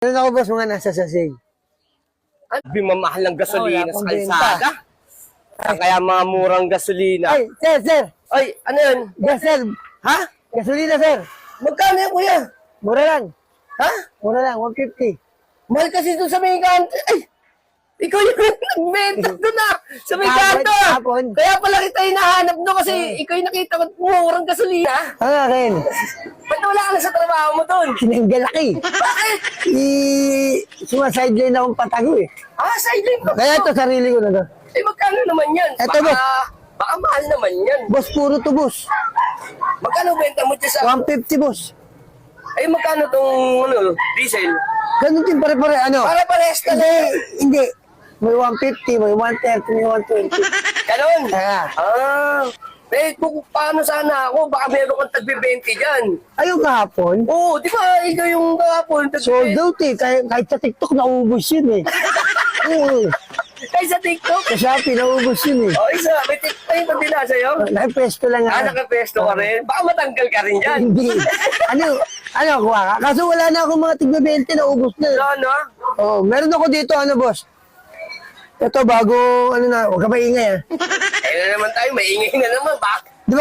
Meron ako boss mga nasa sasig. Bimamahal ng gasolina Wala sa akong kalsada. Kaya mga murang gasolina. Ay, sir! Ay, ano yun? Yes, sir! Ha? Gasolina, sir! Magkano yan, kuya? Mura lang. Ha? Mura lang, 150. Mahal kasi doon sa may kanto. Ay! Ikaw yung nagbenta doon na! Sa may kanto! Hapon. Kaya pala kita hinahanap doon kasi ikaw yung nakita ko murang gasolina. Ano akin? Ba't wala ka na sa trabaho mo doon? Sinanggal ako eh. Bakit? Sumasideline akong patago eh. Ah, sideline pa. Kaya ito, sarili ko na to. Eh, magkano naman yan? Eto, boss. Baka mahal naman yan. Boss, puro to, boss. Magkano benta mo dyan sa... 150, boss. Ay, magkano tong diesel? Ganun din pare-pare, ano? Para pares ka Hindi, na. hindi. May 150, may 130, may 120. Ganon? Kaya, Eh, kung paano sana ako, baka meron kang tagbe-20 dyan. ayun kahapon, Oo, di ba, ikaw yung kahapon, sold out eh. Kahit sa TikTok, naubos yun eh. Oo. Kaya sa TikTok. Sa Shopee, naubos yun eh. O, isa, may TikTok yung pabila sa'yo. Nakapesto lang Ah, ako. nakapesto ka rin. Baka matanggal ka rin dyan. Hindi. Ano, kuha ka? Kaso wala na akong mga tigba-20, naubos na. Ano? Oh, meron ako dito, ano boss? Ito, bago, ano na, huwag ka maingay ah. Eh, na naman tayo, maingay na naman. Bak? Di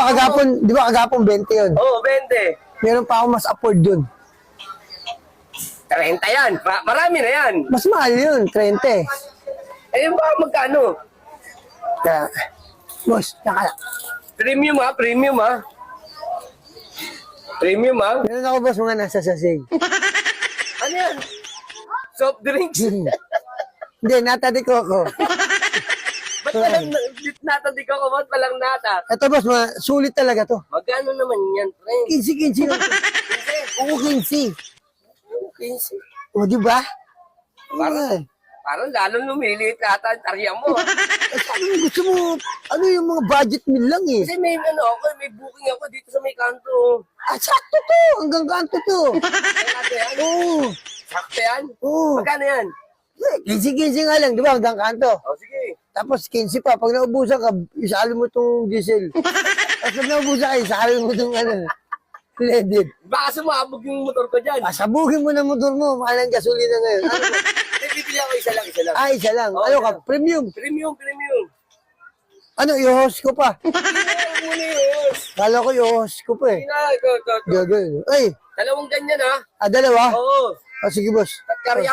ba kagapon 20 yun? Oo, 20. Meron pa ako mas afford dun. 30 yan. Marami na yan. Mas mahal yun, 30. Eh, baka magkano? Kaya, boss, saka lang. Premium ha, premium ha. Premium ha. Meron ako boss mga nasa sasig. Ano yan? Soft drinks? Hindi, natati ko ako. Ba't walang natandig ako? Ba't walang nata? Ito boss, sulit talaga to. Magkano naman yan, friend? 15 lang. Oo, 15. 15. O, di ba? Parang- Parang lalong lumiliit ata ang tarya mo. Sabi mo, gusto mo, ano yung mga budget meal lang eh. Kasi may may booking ako dito sa may kanto. Sakto to, hanggang kanto to. Sakto yan? Oo. Sakto yan? Oo. Magkano yan? 15 nga lang, di ba? Hanggang kanto. O sige. Tapos 15 pa. Pag naubusan ka, isali mo itong diesel. Tapos pag naubusan ka, isali mo itong ano, leaded. Baka sumabog yung motor ko dyan. Sabugin mo na motor mo. Mahal ang gasolina ngayon. Ano ba? Bibili ako isa lang, isa lang. Isa lang. Oo, Ano ka? isa. Premium. Premium. Ano, i-host ko pa. Ano muna yun? Kala ko i-host ko pa eh. Ito. Gagawin. Ay, Dalawang ganyan ha. dalawa? Oo. Sige boss. Karya